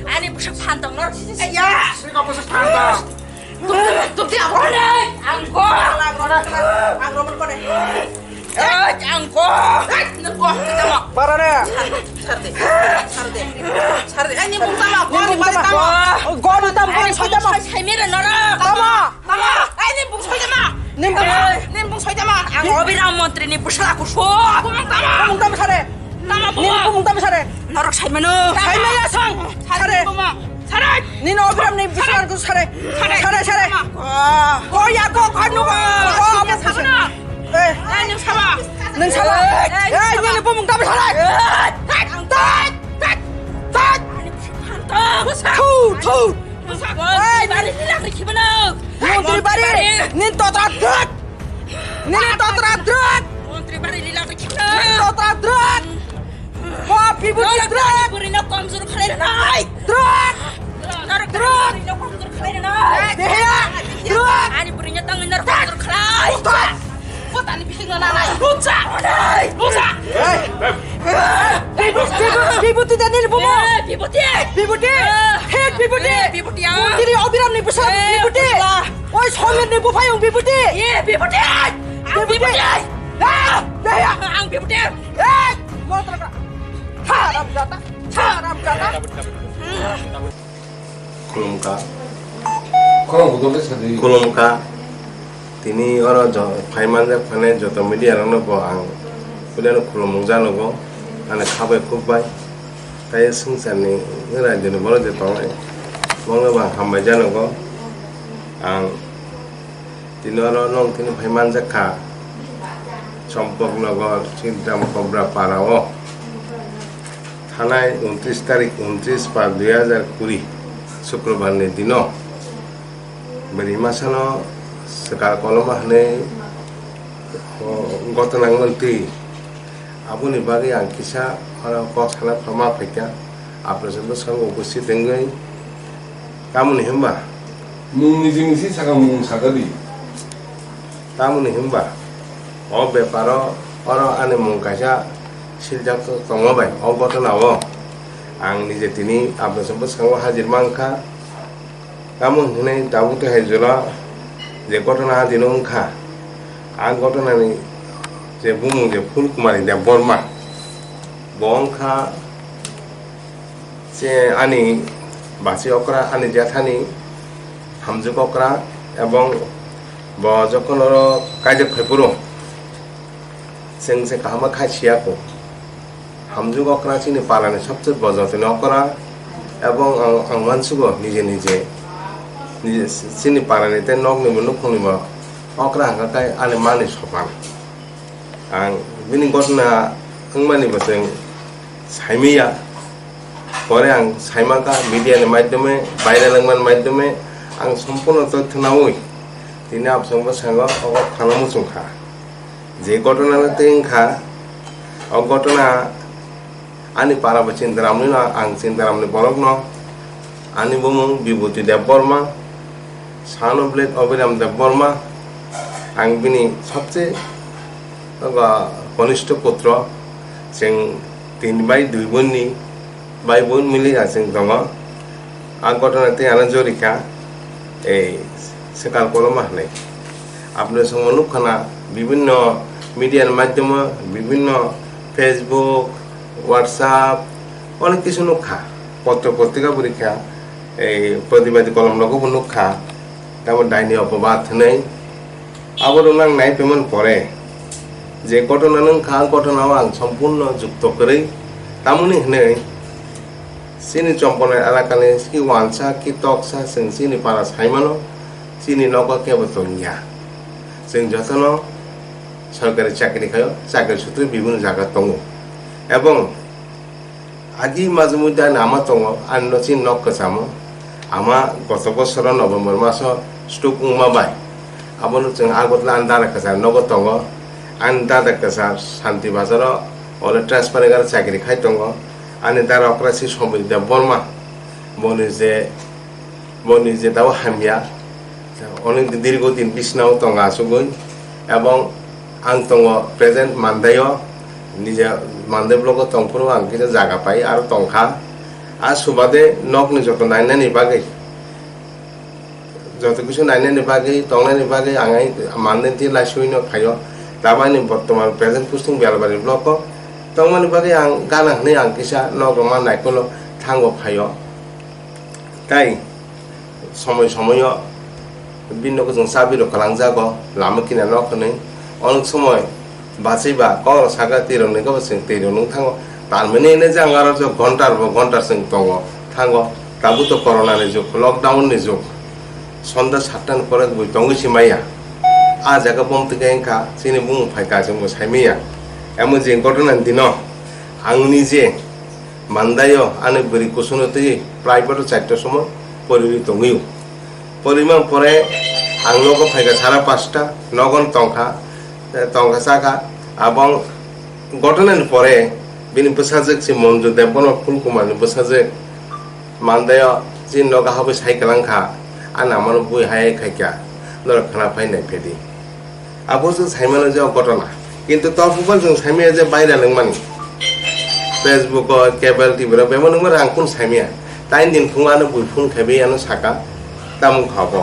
Ani busuk pantang lor. Ya, sika busuk pantang. Tuh dia apa nih? Angko. Angko berkone. Angko. Nengko kita mau. Para deh. Sarde. Ini bung sama. Gua di balik tama. Gua di tama. Saya mau. Saya mira nora. Tama. Ini bung saya mau. Nimbung saya mau. Ang obiram menteri ni busuk aku so. Aku mau tama. Bung tama sare. Tama bung tama sare. Norok saya mana? Saya mana sang? Sare. Sarai. Ni obiram ni busuk aku sare. Sare. Gua ya gua kan nu. Gua sabana. Neng sama. Neng salah. Ni bung tama sare. Tuh. Bari hilang di gimana? Menteri bari. Nin totrat. Menteri bari hilang di gimana? Nin totrat. Wah, pibu totrat. Beri nak komsur kalian naik. Trat. Beri nak komsur kalian naik. Trat. Ani berinya tangan nak komsur kalian. Kau tani bikin naik. Buca. Bibuti dan ini bomo. Bibuti. Hek bibuti. Bibuti. Menteri obiram ni besar bibuti. Oi, somen ni bupayong bibuti. Bibuti. Bibuti. Ang bibuti. Mau terang. Haram jata. Kulumka tini orang Paiman fane joto media rano bo ang udah kulumung jano bo ane kabe kubai kayak sungsan ni ngira jadi bolo jadi tongai mongga bang hamba jano bo ang tini orang nong tini Paiman jaka chompok nogo cinta kobra parawo थानाय 29 तारिख 29 पार 2020 शुक्रबार ने दिनों बरिमा सानो सरकार कलमा हने गतनांग मंत्री आबुनि बारी आंकिसा और कसाला फमा फेका आपने सब संग उपस्थित देंगे कामुनि हिम्बा मुंनि जिंगसी सागा मुं सागादि कामुनि हिम्बा ओ बेपारो और आने मुंकासा सिलजाक तंगबाय ओ गतनाव आं निजे तिनि आपने सब संग हाजिर मांखा कामुन हने दाबुते हायजला जे घटना दिनो ओंखा आं घटनानि जे बुमु जे फुलकुमारी दे बर्मा बंखा जे आनि बासि अकरा आनि जेठानि हामजुक अकरा एवं ब जखनर कायजे फैपुरो जों जे कामा खासियाखौ हामजुक अकरा सिनि पालानि सबसे बजतनि अकरा एवं आं मानसुगो निजे sini parani ten nok ni menuk ni ma okra ngakai ane mani sopan ang bini gotna angmani baseng saimiya pore ang saimaka media ni মাধ্যমে viral angman মাধ্যমে ang সম্পূর্ণ তথ্য নাওই তিনি আপসং বসাঙ্গ অগ থানামু সংখা যে ঘটনা তেংখা অ ঘটনা আনি পারা চিন্তারামনি না আং চিন্তারামনি বরক ন আনি বমং বিভূতি দেব বর্মা सानो ब्लेड अभिराम देव बर्मा आं बिनि सबसे कनिष्ठ पुत्र जों 3 बाय 2 बोननि बाय बोन मिलि जों दङ आ घटनाते आना जरिका ए सेकाल कलमा हनै आपने समनुख खाना विभिन्न मीडिया माध्यम विभिन्न फेसबुक व्हाट्सएप अनेक किछु नुखा पत्र पत्रिका परीक्षा ए प्रतिवादी कलम लगो नुखा তারপর ডাইনি অপবাদ নেই আবার নাং নাই পেমেন্ট পরে যে ঘটনা নং খা ঘটনাও আং সম্পূর্ণ যুক্ত করে তামুনি হনে সিনি চম্পনা এলাকালে কি ওয়ানসা কি টকসা जों সিনি পারা সাইমানো সিনি নক কেবতনিয়া जों যতন সরকারি চাকরি খায় চাকরি সূত্রে বিভিন্ন জায়গা দङ এবং আজি মাঝে মধ্যে নামা দङ আন্ন চিন নক কাসামো आमा गत बছर नभेम्बर मास स्टक उमाबाय आबनो जों आगतला आन्दारा कसा नगद दङ आन्दारा कसा शान्ति बाजार अले ट्रान्सफार एगार चाकरि खाय दङ आनि दारा अक्रासि समबिद बर्मा बनि जे दाव हामिया अनेक दीर्घदिन बिसनाव दङ आसुगै এবং ang tongo present mandayo nije mande blogo tongpuro ang kisa jaga pai aro tongkha a subade nok ni joto nainani bagai joto kisu nainani bagai tongnani bagai angai mande ti la suino khayo tabani bortoman present pusting bialbari bloko tongmani bagai ang gana ni ang kisa nok ma naikolo thango khayo tai সময় সময় বিভিন্ন কিছু সাবিরো কালাংজাগো লামা কিনা নকনে অনেক সময় বাঁচিবা কর Saga তিরনে গো সিং তিরনে থাঙ্গো তারমানে এনে যে আঙ্গার ঘন্টার সিং দङ থাঙ্গো তাবু তো করোনা নি যুগ লকডাউন নি যুগ সন্ধ্যা 7টার পরে বই দङিসি মাইয়া আ জায়গা বম থেকে এঙ্কা চিনি বুং ফাইকা जों সাইমিয়া এমন যে ঘটনার দিন আং নিজে মান্দায় আনে বরি কুসুনতে প্রাইভেট 4টার সময় পরিবি দঙিও পরিমাণ পরে আং লোক ফাইকা 5:30 নগন তংখা সাকা এবং ঘটনার পরে বিনি বসাজক সে মঞ্জু দেবন ফুলকুমার বসাজক মান্দায় যে নগা হবে সাইকেলাংখা আন আমার বই হাই খাইকা নর খানা ফাইনাই ফেদি আবসো সাইমান যে ঘটনা কিন্তু তফুবল जों সাইমিয়া যে বাইরে লংমানি ফেসবুক কেবল টিভি র বেমন মর আং কোন সাইমিয়া তাই দিন ফুঙানো বই ফুন খাইবেয়ানো সাকা তামুং খাবো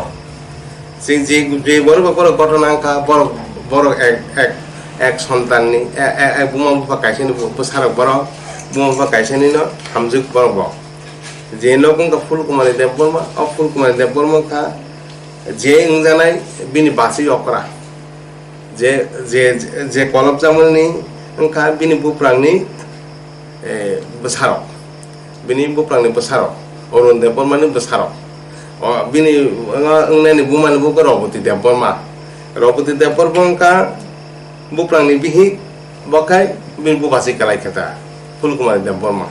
যে বড় বড় ঘটনা বড় এক সন্তাননি এক বুমা বুফা কাইছেনি বসারক বড় বুমা বুফা কাইছেনি ন হামজুক বড় যে নকং কা ফুলকুমারি দেববর্মা ফুলকুমারি দেববর্মা কা যে ইংজানাই বিনি বাসি অকরা যে যে যে কলব জামনি কা বিনি বুপ্রাংনি বসারক বিনি বুপ্রাংনি বসারক অরুণ দেববর্মানি বসারক bini nani buman buka roboti depor ka buprang ni bihi bokai bin bu basi kalai kata fulkumari depor ma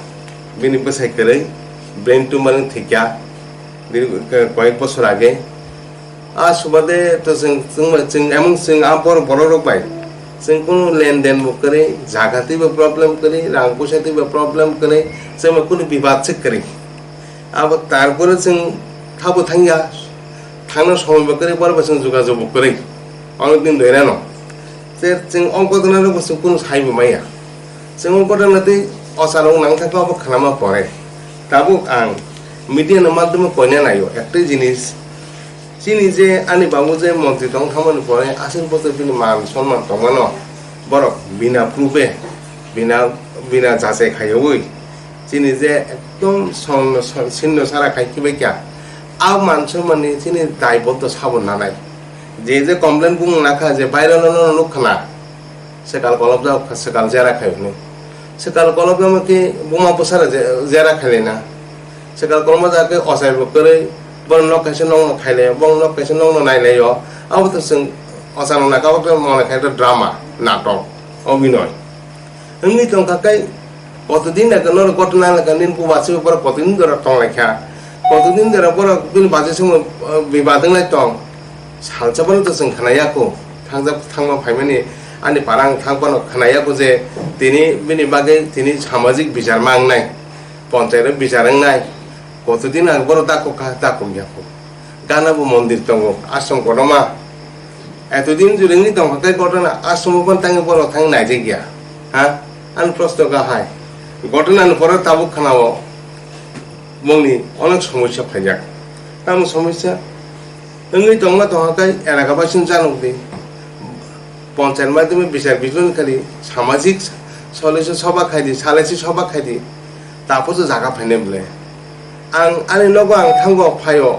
bini besai kere brain tumor thikya কয়েক বছর আগে আর সুবাদে তো जों এমন जों আপর বড় রোগ পাই जों কোন লেনদেন করে জাগাতে বা প্রবলেম করে রাং পয়সাতে বা প্রবলেম করে जों কোন বিবাদ চেক করে আবার তারপরে जों थाबो थांगिया थांनो समय करे बरबा जों जोगाजोग करे अनेक दिन धरेनो जे जों अंकदनार बस्तु कोन साइबो माया जों अंकदनाते असारं नां थाका अब खालामा परे ताबो आं मिडियानि माध्यमे कयना नायो एकटा जिनिस चिनि जे आनि बाबु जे मन्त्रि दं खामानि परे आसिन बছর बिनि मान सम्मान दंमानो बर बिना प्रुफे बिना जासे खायोय चिनि जे एकदम सिन्न सारा खाइकिबाय क्या आव मानसो माने चिनि दायबद्ध साबन नानाय जे कमप्लेन बुं नाखा जे भाइराल नुखना सेकाल कलब जा सेकाल जेरा खायने सेकाल कलब मके बुमा बसार जेरा खालेना सेकाल कलम जाके असाइब करे बन नकासे नंग खाइले बन नकासे नंग नाइलेयो आव त जों असान नाका मने खायto ड्रामा नाटक अभिनय नोंनि तंखाकाय कतदिन नर घटना लगानिन पुबासे पर कतदिन दरा तंलायखा কতদিন ধরে বড় বিল বাজে সময় বিবাদংলাই দं সালচাবাनो তো जों खोनायाखौ थांबा फाइमानि आंनि पारां थांबानो खोनायाखौ जे दिनै बिनि बागै दिनै सामाजिक बिचार मांनाय पन्चायत बिचारनाय কতদিন आं बড় दाखौ याखौ गानाबो मन्दिर दङ आश्रम गरमा এতদিন जुरिनि दंखाय घटना आश्रमबन थाङो बড় थां नायजे गैया हा आं प्रश्न गाहाय घटनानि परे ताबो खोनावो মংনি অনেক সমস্যা ফাইজাক তাম সমস্যা নঙ্গি দংনা দহাকাই এলাকাবাসী জানুকদি পঞ্চায়েত মাধ্যমে বিচার বিশ্লেষণকারী সামাজিক সদস্য সভা খাইদি সালাইসি সভা খাইদি তারপর জায়গা ফাইনে বলে আং আনি নগ আং থাঙ্গ ফাইও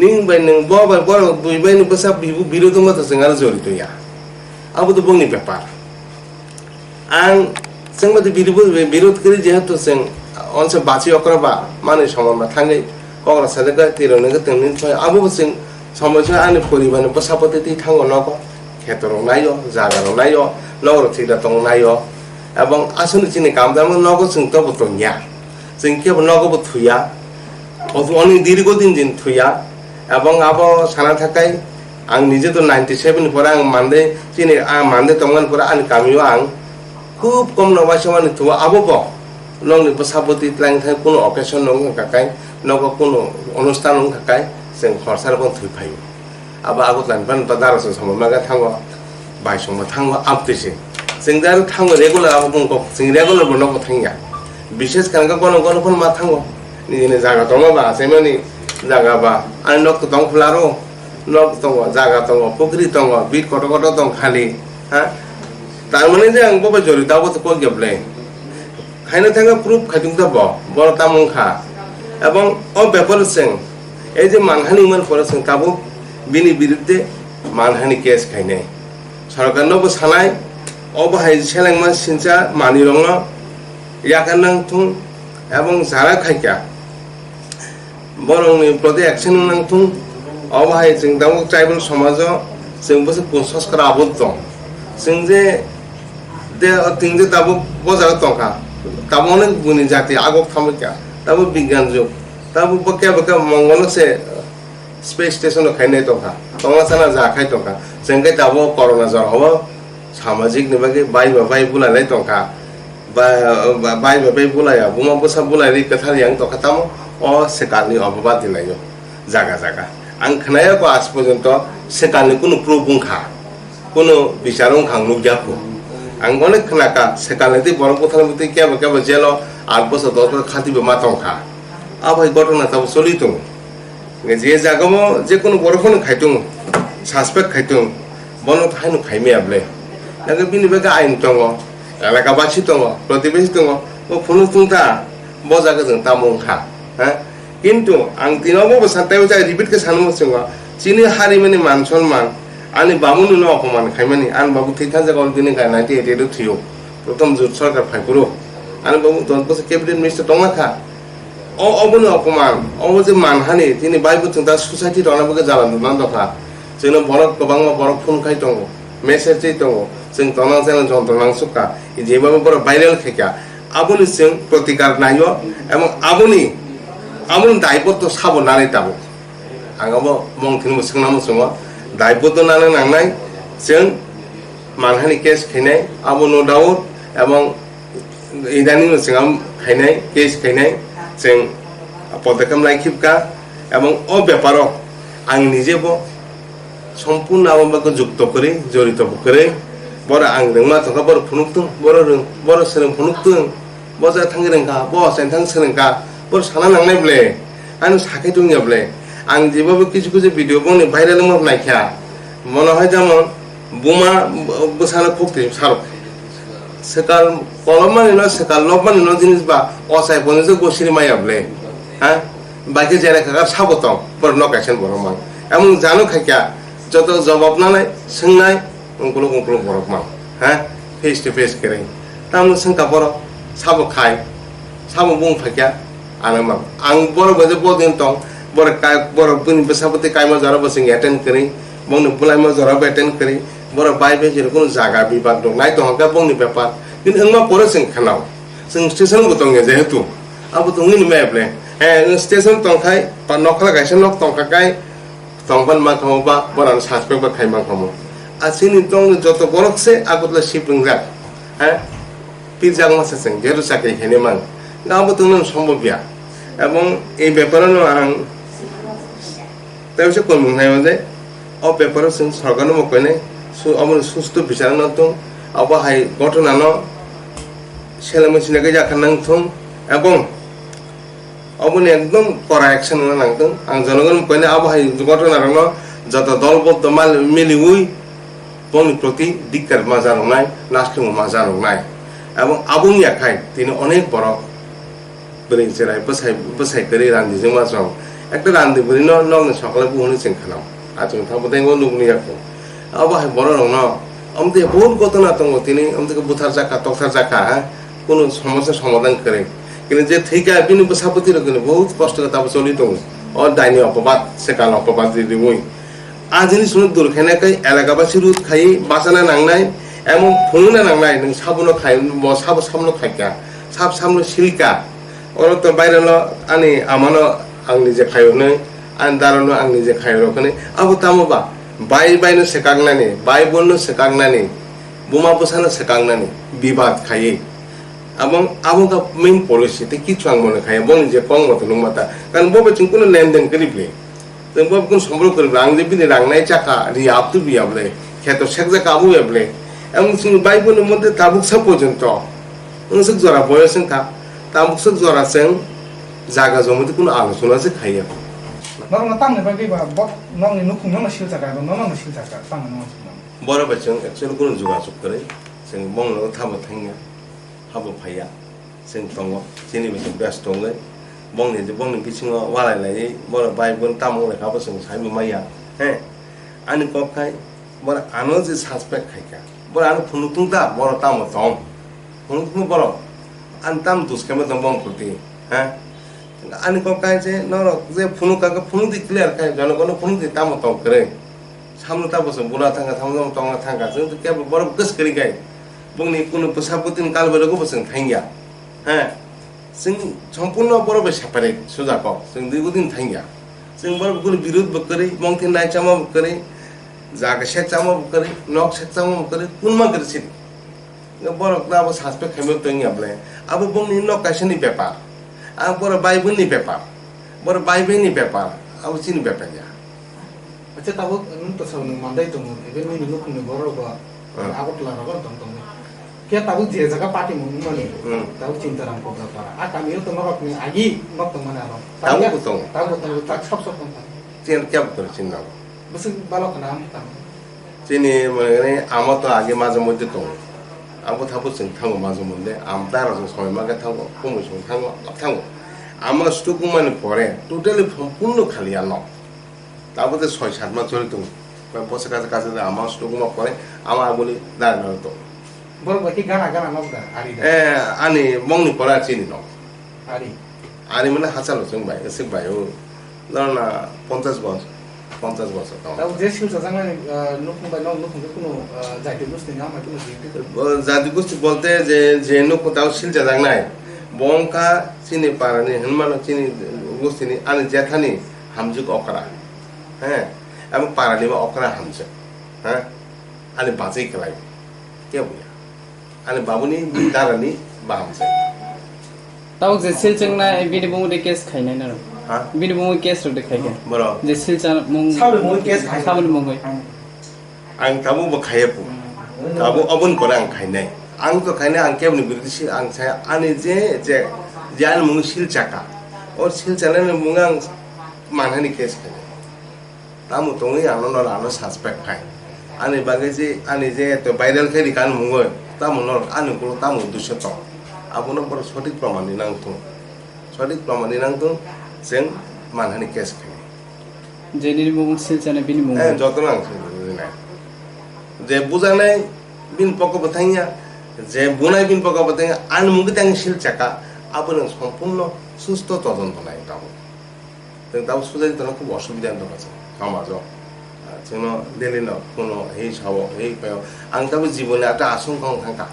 নিং বাই নং ববাই বড় বুইবাই নি বসা বিরোধ মত जों आरो जड़ित या आबो तो बुंनि ব্যাপার आं जों बादि বিরোধ করি যেহেতু जों অনসে বাঁচি অকরাবা মানে সময় থাঙ্গে কগরা সালেগা তিরনগে তেমনি ছয় আবুবসিং সমস্যা আনি পরিবারে বসাপতি থাঙ্গ নগ ক্ষেত্র নাইও জাগার নাইও নগর থিটা তং নাইও এবং আসলে চিনি কামদাম নগ जों তব তংয়া जों কেব নগব থুয়া অনেক দীর্ঘদিন দিন থুয়া এবং আবো সানা থাকাই আং নিজে তো 97 পরে আং মানদে চিনি মানদে তংমান পরে আনি কামিও আং খুব কম নবাসে মানে থুয়া আবব নংনি বসাপতি ত্লাং থাই কোনো অকেশন নং কাকাই নগ কোনো অনুষ্ঠান নং কাকাই जों খরসার বন থুই ফাইও আবা আগত লানপান বাজারসো সমমাগা থাঙ্গ बायसंबो थांबो आपतेसे जों दा थांबो रेगुलार आबो बुंको जों रेगुलार बनोबो थांया विशेष खानका गन मा थांबो निजेनि जागा दङबा सेमानि जागा बा आरो नक दं फुलारो नक दङ जागा दङ पुखरी दङ बिट कट कट दं खालि हा तार माने जे आं बबे जरि दाबो तो को गेबले खायनो थांगा प्रुफ खायदुं दाबो बर तामुखा এবং ও ব্যাপার जों এই যে মানহানিমান করে जों তাবो बिनि बिरुद्धे मानहानि केस खायनाय सरकारनोबो सानाय अबाहाय सेलेंमा सिनसा मानिरङ याकानांथुं এবং যারা খাইকা बरंनि प्रति एक्शन नांथुं अबाहाय जों दाबो ट्राइबल समाज जों बसे कन्सास करा आबद्ध जों जे तिंजे दाबो बजार तंका दाबो अनेक गुनि जाति आगक थामका दाबो विज्ञान जुग दाबो बके मंगल से स्पेस स्टेशन खायनाय तंका तंगा साना जाखाय तंका जोंगे दाबो कोरोना जर हबो सामाजिक निबागे बाय बुलायनाय तंका बाय बुलाया बुमा बसा बुलायरि कथारि आं तंका तामो अ सेकालनि अबबा दिलायो जागा आं खोनायाखौ आज पर्यन्त सेकालनि कुनु प्रुफ बुंखा कुनु बिचारं खांनु ग्याखौ आं अनेक खोनाका सेकालनि बरं कथानि केबो जेल 8 বছর 10 বছর खातिबो मा तंखा आबाय घटना ताबो सलितुं जे जागामो जे कुनु बरफोन खायतुं सासपेक्ट खायतुं बनो थायनु खायमेयाब्ले नागे बिनि बेगा आइन दङ एलाकाबासि दङ प्रतिबेसि दङ ओ फुनुतुंता बजागा जों तामुखा हा किन्तु आं दिनावबो सानतायाव जा रिपिट के सानमो जों चिनि हारिमानि मान सन्मान आनि बामुनुनो अपमान खायमानि आन बाबु थैखा जागाव बिनि गाय 98 थियो प्रथम जुट सरकार फायपुरो आन बाबु 10 বছর कैबिनेट मिनिस्टार दङखा अबनो अपमान अब जे मानहानि तिनि बायबुथुं दा सोसाइटि दनाबो जालांदों मान दखा जोंनो बरक गोबां बरक फुनखाय दङ मेसेज दङ जों तना जेन जन्त्रनां सुका जेबाबो बर भाइरेल खेका आबुनि जों प्रतिकार नायो एवं आबुनि दायबत्व साबनानै दाबो आंबो मंथिनो सोंनामो सङो दायबत्व नानो नांनाय जों मानहानि केस खैनाय आबो नो दाउट एवं इदानि जों खैनाय केस खैनाय जों पदक्षेप लायखिबका एवं अ बेपारो आं निजेबो सम्पूर्ण आबोखौ जुक्त करि जड़ित करि बर आं रोंमा तंका बर फुनुक्तुं बर सोलों फुनुक्तुं बजा थांगे रोंखा बस थां सोलोंखा बर साना नांनायब्ले आं साखै दंयाब्ले आं जेबाबो किछु भिडिअ बने भाइरेल मत नायखा मन হয় যেমন বুমা বসানো খুবতে সারক সেকাল কলমানি ন সেকাল লবমানি ন জিনিস বা অসাই বনে যে গোসিরি মায়াবলে হ্যাঁ বাকি জেনে খাকা সাবতম পর নকাইছেন বরমান এমন জানো খাইকা যত জবাব নানাय सोंनाय उंकुलो बरक मा हां फेस टू फेस करे ताम सोंका बर साबो खाय साबो बुं फाक्या आनम आं बर बजे बदिन तं बर बुनि बसाबते कायमा जरा बसिं अटेंड करी बंनि बुलायमा जरा अटेंड करी बर बाय बे जेरखम जागा बिबाद दं नाय दं का बंनि पेपर किन अंगमा परे जों खानाव जों स्टेशन को दं जेहेतु अब दंनि मेबले स्टेशन तंखाय बा नखला गायसन नक तंखाय तंफान मा खमबा बरान सासपेक्ट बा खायमा खमो आसिनि दं जत बरक से आगतला शिपिंग जा पिजां मासे जों जेरु साके हेने मान गाबो तंन सम्भवया एवं ए बेपारनो आं तायसे कोन मुंनाय जे अ पेपर जों सरकारनो मकने अमन सुस्त बिचार न दं अबाहाय घटना न सेलेमसिनागे जाखानांथों एवं अबनि एकदम करा एक्शन नांथों आं जनगण मकने अबाहाय घटना न जत दलबद्ध माल मिलिउई बंनि प्रति दिक्कत मा जानाय नास्लुं मा जानाय एवं आबुनि आखाय तिनि अनेक बरक बरै जेराय बसाय करि रान्दिजों मा जं একটা রান্দি বলি ন সকালে বুহনি চেং খানাম আজং থাবতে গো নুগনি রাখো আবাহাय বড় ন আমতে বহুত ঘটনা দङ তিনি আমতে বুথার জাকা তথার জাকা কোন সমস্যা সমাধান করে কিন্তু যে থিকা বিনি বসাপতি রকনে বহুত কষ্ট কথা চলি দङ অ দাইনি অপবাদ সেকাল অপবাদ দিদি বই আজনি শুনে দুরখানাকাই এলাকাবাসী রুদ খাই বাসানা নাংনাই এমন ফুলনা নাংনাই নং সাবুনো খাই সাব সামনো খাইকা সাব সামনো সিলকা ওরা তো বাইরে আনি আমানো आंनि जे खायनो आं दारनो आंनि जे खायरखने आबो तामोबा बायनो सेकांनानि बाय बोननो सेकांनानि बुमा बसानो सेकांनानि विवाद खायै এবং आबोगा मेन पॉलिसी ते किछु आं मने खाय बन जे कं मत नुमाता कारण बबे चिं कोनो लेनदेन करिब्ले जों बबे कोन सम्पर्क करिब्ला आं जे बिनि रांनाय चाका रियाब तु बियाबले খেত সেকজা কাবু এবলে এমন ভাই বোনের মধ্যে তাবুকসা পর্যন্ত ওসব জরা বয়স খা তাবুকসা জরা সেং জায়গা জমিতে কোনো আলোচনা আছে খাইয়া 너랑 땅에 발기가 뭐 너는 놓고 너는 실자가 너는 실자가 땅에 넣어 বড় বেচং একচুয়ালি কোনো যোগাযোগ করে जों মংলো থাবো থাইয়া হাবো ফাইয়া जों दङ जोंनि बेसे बेस्ट दङ बंनि बिथिङाव वालायलायै बर' बाय बोन तामो लेखाबो जों साइबो माइया हे आनि कखाय बर' आनो जे सासपेक्ट खायका बर' आनो फुनुतुं दा बर' तामो दं फुनुतुं बर' आन ताम दुसकेमो दं बं खुति हे आनि कखाय जे नर जे फुनुकाका फुनुति क्लियर खाय जनगण फुनुति तामो दं करे सामनो ताबोसो बुला थांगा थामनो तंगा थांगा जों तो केबल बर' गोस करि गाय बंनि कुनु पसाबुतिन कालबरगो बसं थांगिया हे जों सम्पूर्ण बर'बे सेपारेट सुजाक जों दुइगुदिन थांगिया जों बर' गुनु बिरोध बकरै मंथिन नायचामा बकरै जागा सेचामा बकरै नक सेचामा बकरै कुनमा गरसि बर' दाबो सासपे खाइबो तंगियाबले आबो बंनि नक काइसनि बेपार आ बर' बाइबनि बेपार बर' बाइबेनि बेपार आबो चिनि बेपार या अच्छा ताबो नुन तो मानदाय दङ एबे मिनि लुकुनि बरबा आगतला रगन दङ क्या ताबो जे जगह पार्टी मुनि मनि ताबो चिन्ताराम पगा पारा आ कामियो तो नरकनि आगि नक तो माने आरो ताबो तो ताक सब सब चिन क्या कर चिन्ना बस बालक नाम ता चिनि माने आमा तो आगे माजे मध्य दङ आबो थाबो जों थाङो माजे मध्य आम दारा जों समय मागे थाङो कमो जों थाङो आमा स्टुकु माने परे टोटाली सम्पूर्ण खालिया न ताबो ते 6-7 मास चले दङ बसे कासे आमा स्टुकु मा परे आमा आगोली दारा न दङ बरबा कि गाना नबदा आरि आनि मंनि परा चिनि न आरि माने हाचाल जों बाय एसे बाय ना 50 बस ताबो जे सिलसा जांगानि नुखुंबाय नुखुंबो कुनु जाति बुस्थि नाम कुनु जाति बुस्थि बोलते जे नुखु ताव सिलजा जांनाय बंका चिनि पारानि हनमानो चिनि बुस्थिनि आनि जेथानि हामजुक अकरा हे एबं पारानि मा अकरा हामजुक हा आनि बाजै कलाय के बुया आनि बाबुनि दारानि बाहामसे ताव जे सिलचंना बिनि बुंदे केस खायनाय ना हा बिनि बुंदे केस रदे खायगे बरो जे सिलचा मुं साबे मुं केस साबे मुंगै आं ताबु बो खायपु ताबु अबन कोरा आं खायनाय आं तो खायनाय आं केबनि बिरदिसि आं साय आनि जे जान मुं सिलचाका और सिलचाने मुं आं मानहानि केस खायनाय तामु तंगै आनो न आनो सस्पेक्ट खाय आनि बागे जे आनि जे तो भाइरल खेरि कान मुंगै तामु न आनि को तामु दुसो त आबुनो बर सठिक प्रमाण नांगौ जों मानहानि केस खायनाय जेनि मुं सिलचाने बिनि मुं जतन आं बुजिनाय जे बुजानाय बिन पक बताइया जे बुनाय बिन पक बताइया आन मुगि तां सिल चाका आबो सम्पूर्ण सुस्थ तदন্ত নাই তাও তাও সুজাই তো খুব অসুবিধা আছে সমাজ जोंनो दिल्लीन कोनो हे साव हे पायो आं ताबो जीवने आता आशंका थांका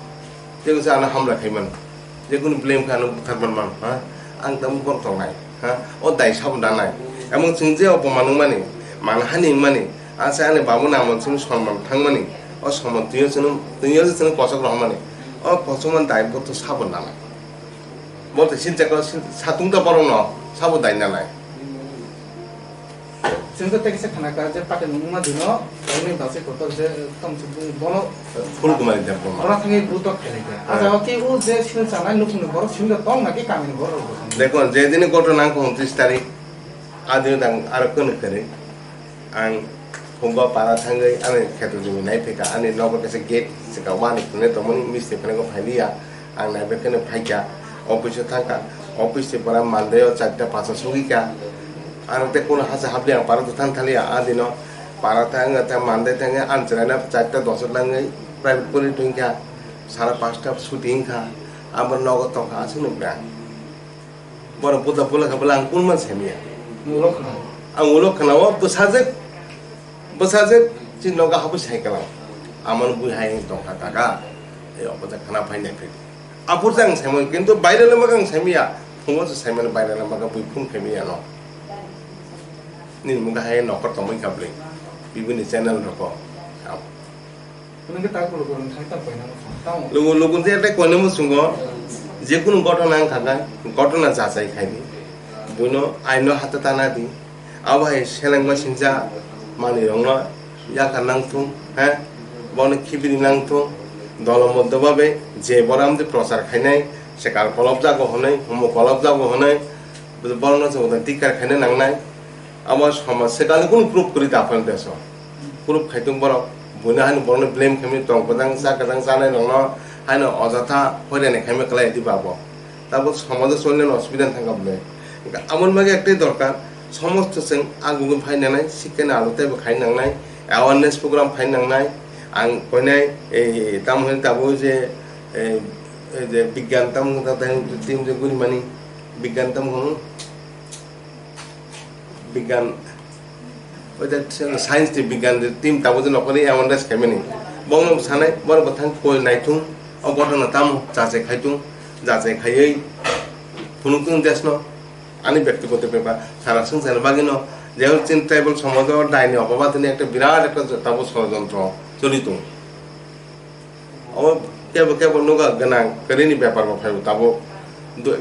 जेखौ जानो हामलाखायमोन जेखुनु ब्लेम खानो बुथारमोन मान हा आं ताबो बरतंनाय हा ओ दाय साबदानाय एमन जों जे अपमान माने मानहानि माने आसा आने बाबु नामन जों सनमान थांमाने ओ समान तुयो जों कसक रहमाने ओ कसमान दायबो तो साबदानाय बते सिनजाखौ सातुंदा बरं न साबो दाय नालाय जोंथ' टेक्स खानाका जे पाटे नुमा दिनो ओरैनो दासे गथ' जे तम बनो फुल कुमारी देव बरा थाङै बुत खेलेके आजा कि उ जे सिल जानाय नुखुनो बर सिल तम नाकि कामिनि बर देखो जे दिन घटना 29 तारिख आदिन दां आरो कोनो करे आं फंबा पारा थाङै आरो खेतो जों नायफेका आनि नगर केसे गेट सिका वानि खुने तमनि मिस्टे फनेको फाइलिया आं नायबेकनो फाइका अफिस थांका अफिस से बरा मालदेव 4-5 सुगिका आरो ते कोनो हासे हाबले आं पारा थां थालिया आदिनो पारा थाङा ता मानदे थाङा आनचराना 4-10 लाङै प्राइवेट परि तुंका 5:30 शुटिंग खा आबर नगर तका आसुनो ब्रा बर बुदा बुला खबला आं कुन मानसि मिया मुलखना आं उलखनाव बसाजे चिनगा हाबो साइकेलाव आमन बुहाय दंखा काका ए अबजा खाना फाइनाय फै आपुर जां साइमन किन्तु बाइरेल मगां साइमिया फुङो साइमन बाइरेल मगा बुइफुं फैमिया न नि मुगा हाय नकर तमै काबले बिबुनि चैनल रको आव कुनके ताकुल गरन थाइता पैना ताउ लोगो जे एटा कोनेमु सुंगो जेकुनु घटना आं थागा घटना जाजाय खायनि बुनो आइनो हात ताना दि आवाय सेलेंमा सिंजा मानि रंनो याका नांथुं हे বনে খিবিরি নাংতো দলবদ্ধভাবে যে বড় আমাদের প্রচার খাইনাই সেকার কলব যাগো হনাই হোম কলব যাগো হনাই বর্ণ টিকার খাইনে নাংনাই আমার সমাজ সেকালে কোনো প্রুফ করি দাফান দেশ প্রুফ খাইতুম বড় বনে হানি বড় ব্লেম খাইমি টংকদাং চাকাদাং জানাই নং হাইনো অযথা হইরানি খাইমে কলাই এটি পাবো তারপর সমাজে চললে অসুবিধা থাকাবলে আমার মাঝে একটাই দরকার সমস্ত जों आगुगुन फायनाय शिक्षानि आलोतायबो खायनांनाय अवेयारनेस प्रग्राम फायनांनाय आं कयनाय ताम होन ताबो जे विज्ञान ताम टीम जे गुरिमानि विज्ञान ताम विज्ञान ओदा साइंस टी विज्ञान टीम ताबो जे नकरि अवेयारनेस खायमानि बंग सानाय बर बथां कोय नायथुं अ गथना ताम जासे खायथुं जासे खायै फुनुतुं देशनो आनी व्यक्तिगत ব্যাপার সারা সংসার বাগিনো যেহেতু চিন্তাবল সমাজ ডাইনি অপবাদনী একটা বিরাট একটা তাবো ষড়যন্ত্র চলিত কেবল কেবল নৌকা গোনাं করেনি ব্যাপার ফাইব তাবো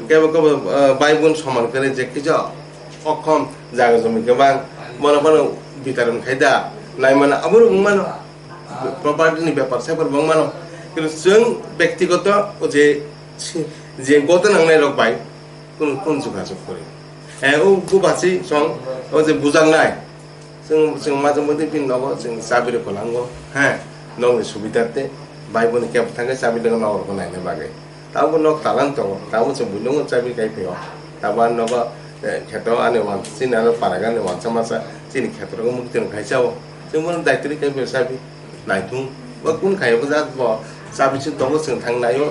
কেবল কেবল ভাই বোন সমান করে যে কিছু অক্ষম জায়গা জমি গোबां মনে মনে বিতরণ খাইদা নাই মানে আবার মানো প্রপার্টিনি ব্যাপার সেবার মানো কিন্তু जों ব্যক্তিগত যে গত নাংনাই রক ভাই কোন যোগাযোগ করে ও গুবাসি সং ও যে বুজাंनाय जों माजों मते पिन नगो जों साबिरे खलांगो হ্যাঁ नंनि सुबिदाते भाई बोन केब थांगे साबिरे नावर को नायने बागे ताबो नक तालान तो ताबो जों बुलुंग साबि गायफेयो ताबा नगो खेतो आने वान सिनानो पारागाने वान समासा सिनि खेतरगो मुक्तिन खायसाव जों मन दायित्वनि केबे साबि नायथुं बा कुन खायबो जात ब साबिसिन दंगो जों थांनायो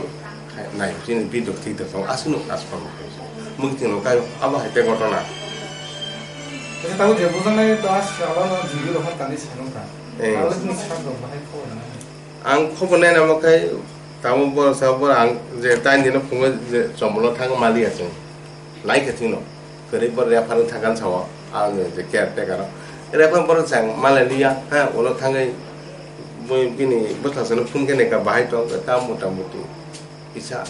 नाय सिनि बिदक थिदक आसुनु आसफाम मुक्तिन कायो आबा हायते घटना tahu dia bukan lagi tuas kalau jiru orang tadi senengkan kalau ini sangat bahaya kau आं खबर नाय नामाखाय ताबो बर साबर आं जे टाइम दिन फुङो जे जमल थाङो मालिया जों लाइखथिनो गरै बर रेफार थागान साव आं जे केयार टेकार रेफार बर जां मालालिया हा उलो थाङै बय बिनि बथासनो फुंकेने का बाहाय तो ता मोटा मोटी इसा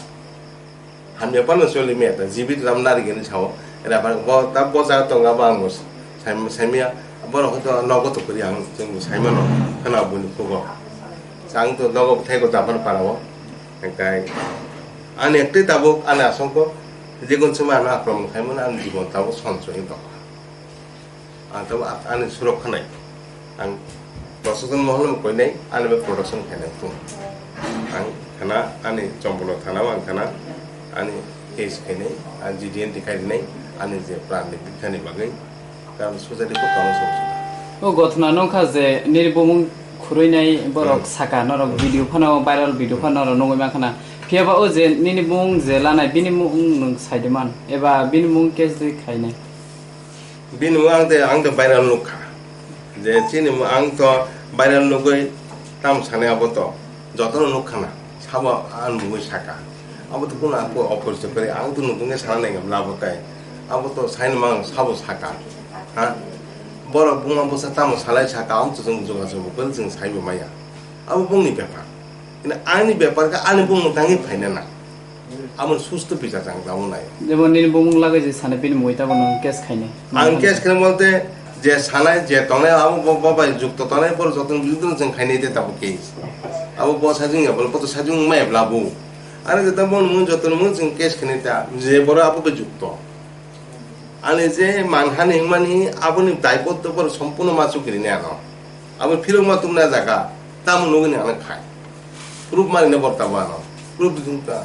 हामया पानो सोलि मेता जीवित रामनारि गेनि साव रेफार ब ता बजा तंगा बांगस साइमिया बर हतो नगत करि आं जों साइमानो खाना बुनि खबर आं तो नगद थाइको जापान पाराव ओंखाय आं एकटे दाबो आं आसंको जेगुन समय आं आक्रमण खायमोन आं जीवन दाबो सन्चय दं आं दाबो आं सुरक्षा नाय आं प्रशासन महल कयनाय आं बे प्रोडक्शन खायनाय दं आं खाना आं जम्बल थानाव आं खाना आं केस खायनाय आं जिडिएन दिखायनाय आं जे प्राणनि बिखानि बागै दा ससाइटिखौ काउन्सिल ओ गथना नंखा जे निरबमुं खुरैनाय बरक साका नरक भिडिअ फानाव भाइराल भिडिअ फानाव नंगै माखाना फियाबा ओ जे निनि मुं जे लानाय बिनि मुं नों साइदमान एबा बिनि मुं केस दे खायनाय बिनि मुं आं दे भाइराल नुखा जे चिनि मुं आं तो भाइराल नुगै ताम सानायाबो तो जतन नुखाना साबा आं मुंगै साका अब तो कोन आको अपरिचय करे आं तो नुदुंगे साना नाय लाबोताय अब तो साइन मां साबो साका हा बर बुंगा बसा ताम सालाय साका आं तो जों जगाजग बोल जों साइबो माया अब बुंनि बेपार इन आंनि बेपार का आंनि बुंनो थाङि फायना ना आमन सुस्त पिजा जां दावनाय जेबो निरबमुं लागै जे साने बिनि मुइताबो नों केस खायनाय आं केस खायनाय बोलते जे सानाय जे तनाय आबो बाबा जुक्त तनाय पर जतन बिदुन जों खायनाय दे ताबो केस आबो बसा जों याबल पतो साजुं मायब्लाबो आरो जे ताबो मुं जतन मुं जों केस खायनाय ता जे बर आबो बे जुक्त आने जे मानहानि मानि आबोनि दायबद्ध पर सम्पूर्ण मासु गिरिने आनो आबो फिरं मा तुमना जागा ताम नगनि आनो खाय प्रुफ मारिने बर्ताबा आनो प्रुफ दिहुनता